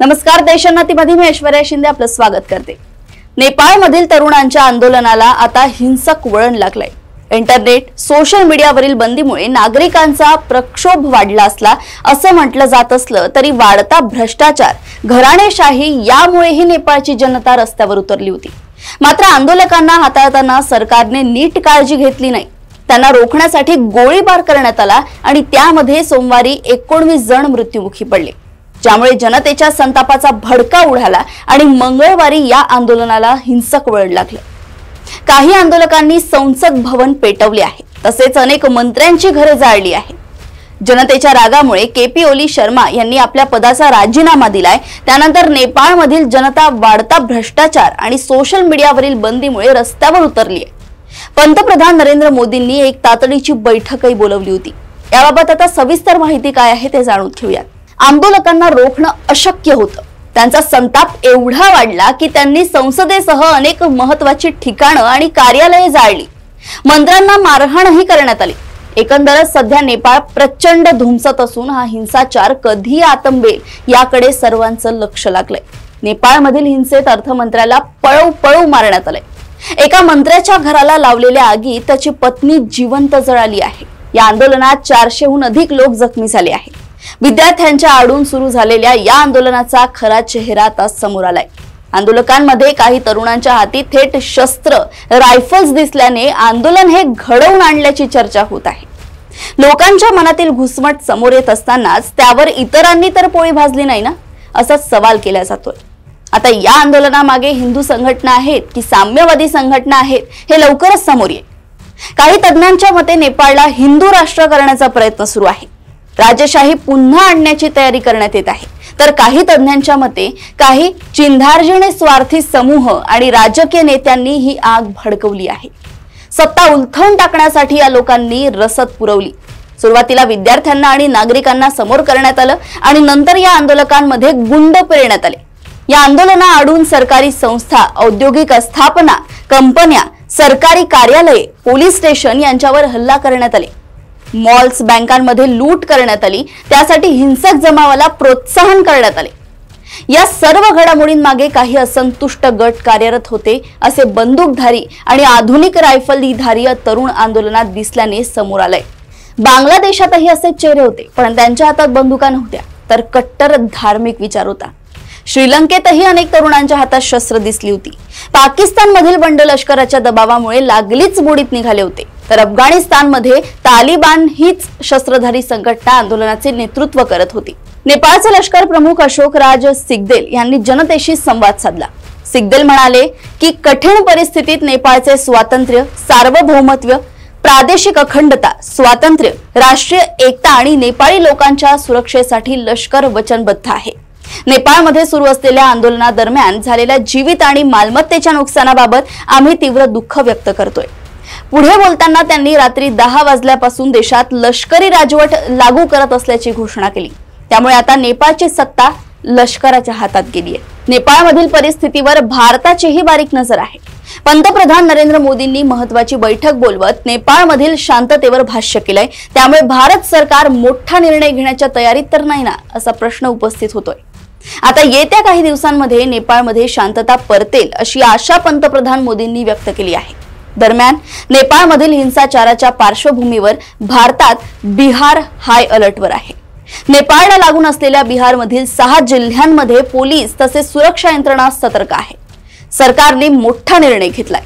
नमस्कार, देशोन्नतीमध्ये मी ऐश्वर्या शिंदे आपलं स्वागत करते। नेपाळमधील तरुणांच्या आंदोलनाला आता हिंसक वळण लागलंय। इंटरनेट, सोशल मीडियावरील बंदीमुळे नागरिकांचा प्रक्षोभ वाढला असला असं म्हटलं जात असलं तरी वाढता भ्रष्टाचार, घराणेशाही यामुळेही नेपाळची जनता रस्त्यावर उतरली होती। मात्र आंदोलकांना हाताळताना सरकारने नीट काळजी घेतली नाही। त्यांना रोखण्यासाठी गोळीबार करण्यात आला आणि त्यामध्ये सोमवारी 19 जण मृत्युमुखी पडले, ज्यामुळे जनतेच्या संतापाचा भडका उडाला आणि मंगळवारी या आंदोलनाला हिंसक वळण लागलं। काही आंदोलकांनी संसद भवन पेटवले आहे, तसेच अनेक मंत्र्यांची घरे जाळली आहे। जनतेच्या रागामुळे केपी ओली शर्मा यांनी आपल्या पदाचा राजीनामा दिलाय। त्यानंतर नेपाळमधील जनता वाढता भ्रष्टाचार आणि सोशल मीडियावरील बंदीमुळे रस्त्यावर उतरली आहे। पंतप्रधान नरेंद्र मोदींनी एक तातडीची बैठकही बोलावली होती। याबाबत आता सविस्तर माहिती काय आहे ते जाणून घेऊयात। आंदोलकांना रोखणं अशक्य होतं। त्यांचा संताप एवढा वाढला की त्यांनी संसदेसह अनेक महत्त्वाची ठिकाणं आणि कार्यालये जाळली। मंत्र्यांना मारहाणही करण्यात आली। एकंदरच सध्या नेपाळ प्रचंड धुमसत असून हा हिंसाचार कधी आतंबेल याकडे सर्वांचं लक्ष लागलंय। नेपाळमधील हिंसेत अर्थमंत्र्याला पळू मारण्यात आलंय। एका मंत्र्याच्या घराला लावलेल्या आगीत त्याची पत्नी जिवंत जळाली आहे। या आंदोलनात 400हून अधिक लोक जखमी झाले आहेत। विद्यार्थ्यांच्या आडून सुरू झालेल्या या आंदोलनाचा खरा चेहरा आता समोर आलाय। आंदोलकांमध्ये काही तरुणांच्या हाती थेट शस्त्र, रायफल्स दिसल्याने आंदोलन हे घडवून आणल्याची चर्चा होत आहे। लोकांच्या मनातील घुसमट समोर येत असतानाच त्यावर इतरांनी तर पोळी भाजली नाही ना, असा सवाल केला जातोय। आता या आंदोलनामागे हिंदू संघटना आहेत की साम्यवादी संघटना आहेत हे लवकरच समोर येईल। काही तज्ञांच्या मते नेपाळला हिंदू राष्ट्र करण्याचा प्रयत्न सुरू आहे। राजेशाही पुन्हा आणण्याची तयारी करण्यात येत आहे। तर काही तज्ञांच्या मते काही चिंधार्जिणे स्वार्थी समूह आणि राजकीय नेत्यांनी ही आग भडकवली आहे। सत्ता उलथवून टाकण्यासाठी या लोकांनी रसद पुरवली। सुरुवातीला विद्यार्थ्यांना आणि नागरिकांना समोर करण्यात आलं आणि नंतर या आंदोलकांमध्ये गुंड पेरण्यात आले। या आंदोलनाआडून सरकारी संस्था, औद्योगिक स्थापना, कंपन्या, सरकारी कार्यालये, पोलीस स्टेशन यांच्यावर हल्ला करण्यात आले। मॉल्स, बँकांमध्ये लूट करण्यात आली। त्यासाठी हिंसक जमावाला प्रोत्साहन करण्यात आले। या सर्व घडामोडींमागे काही असंतुष्ट गट कार्यरत होते, असे बंदूकधारी आणि आधुनिक रायफलधारी तरुण आंदोलनात दिसल्याने समोर आलंय। बांगलादेशातही असे चेहरे होते, पण त्यांच्या हातात बंदुका नव्हत्या, तर कट्टर धार्मिक विचार होता। श्रीलंकेतही अनेक तरुणांच्या हातात शस्त्र दिसली होती। पाकिस्तानमधील बंड लष्कराच्या दबावामुळे लागलीच बुडीत निघाले होते। तर अफगाणिस्तानमध्ये तालिबान हीच शस्त्रधारी संघटना आंदोलनाचे नेतृत्व करत होती। नेपाळचे लष्कर प्रमुख अशोक राज सिग्देल यांनी जनतेशी संवाद साधला। सिग्देल म्हणाले की कठीण परिस्थितीत नेपाळचे स्वातंत्र्य, सार्वभौमत्व, प्रादेशिक अखंडता, स्वातंत्र्य, राष्ट्रीय एकता आणि नेपाळी लोकांच्या सुरक्षेसाठी लष्कर वचनबद्ध आहे। नेपाळमध्ये सुरू असलेल्या आंदोलनादरम्यान झालेल्या जीवित आणि मालमत्तेच्या नुकसानाबाबत आम्ही तीव्र दुःख व्यक्त करतोय। पुढे बोलताना त्यांनी रात्री 10 वाजल्यापासून देशात लष्करी राजवट लागू करत असल्याची घोषणा केली। त्यामुळे आता नेपाळची सत्ता लष्कराच्या हातात गेली आहे। नेपाळमधील परिस्थितीवर भारताचीही बारीक नजर आहे। पंतप्रधान नरेंद्र मोदींनी महत्त्वाची बैठक बोलवत नेपाळमधील शांततेवर भाष्य केलंय। त्यामुळे भारत सरकार मोठा निर्णय घेण्याच्या तयारीत तर नाही ना, असा प्रश्न उपस्थित होतोय। आता येत्या काही दिवसांमध्ये नेपाळमध्ये शांतता परतेल अशी आशा पंतप्रधान मोदींनी व्यक्त केली आहे। दरम्यान नेपाळमधील हिंसाचाराच्या पार्श्वभूमीवर भारतात बिहार हाय अलर्टवर आहे। नेपाळला लागून असलेल्या बिहारमधील 6 जिल्ह्यांमध्ये पोलीस तसेच सुरक्षा यंत्रणा सतर्क आहे। सरकारने मोठा निर्णय घेतलाय।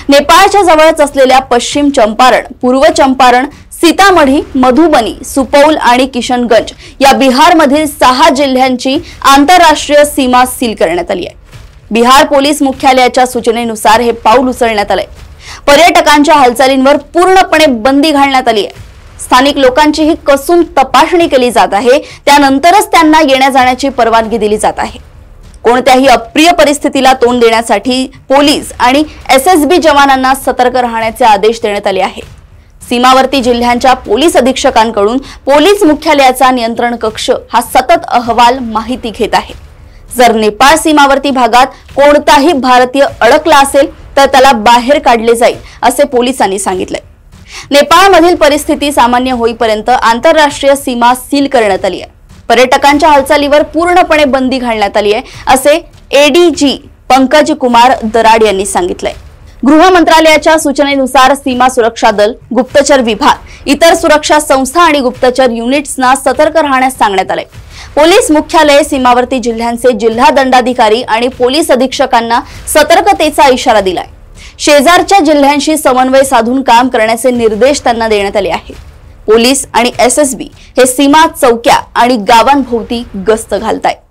नेपाळच्या जवळच असलेल्या पश्चिम चंपारण, पूर्व चंपारण, सीतामढी, मधुबनी, सुपौल आणि किशनगंज या बिहारमधील 6 जिल्ह्यांची आंतरराष्ट्रीय सीमा सील करण्यात आली आहे। बिहार पोलीस मुख्यालयाच्या सूचनेनुसार हे पाऊल उचलण्यात आलंय। पर्यटकांच्या हालचालींवर पूर्णपणे बंदी घालण्यात आली आहे। स्थानिक लोकांचीही कसून तपासणी केली जात आहे। त्यानंतरच त्यांना येण्या जाण्याची परवानगी दिली जात आहे। कोणत्याही अप्रिय परिस्थितीला तोंड देण्यासाठी पोलीस आणि एसएसबी जवानांना सतर्क राहण्याचे आदेश देण्यात आले आहेत। सीमावर्ती जिल्ह्यांच्या पोलीस अधीक्षकांकडून पोलीस मुख्यालयाचा नियंत्रण कक्ष हा सतत अहवाल माहिती घेत आहे। जर नेपाळ सीमावर्ती भागात कोणताही भारतीय अडकला असेल तर त्याला बाहेर काढले जाईल, असे पोलिसांनी सांगितले। नेपाळमधील परिस्थिती सामान्य होईपर्यंत आंतरराष्ट्रीय सीमा सील करण्यात आली आहे। पर्यटकांच्या हालचालीवर पूर्णपणे बंदी घालण्यात आली आहे, असे एडीजी पंकज कुमार दराड यांनी सांगितलंय। गृह मंत्रालयाच्या सूचनेनुसार सीमा सुरक्षा दल, गुप्तचर विभाग, इतर सुरक्षा संस्था आणि गुप्तचर युनिट्सना सतर्क राहण्यास सांगण्यात आले। पोलीस मुख्यालय, सीमावर्ती जिल्ह्यांचे जिल्हा दंडाधिकारी आणि पोलीस अधीक्षकांना सतर्कतेचा इशारा दिलाय। शेजारच्या जिल्ह्यांशी समन्वय साधून काम करण्याचे निर्देश त्यांना देण्यात आले आहेत। पोलीस आणि एसएसबी हे सीमा चौक्या आणि गावांभोवती गस्त घालतायत।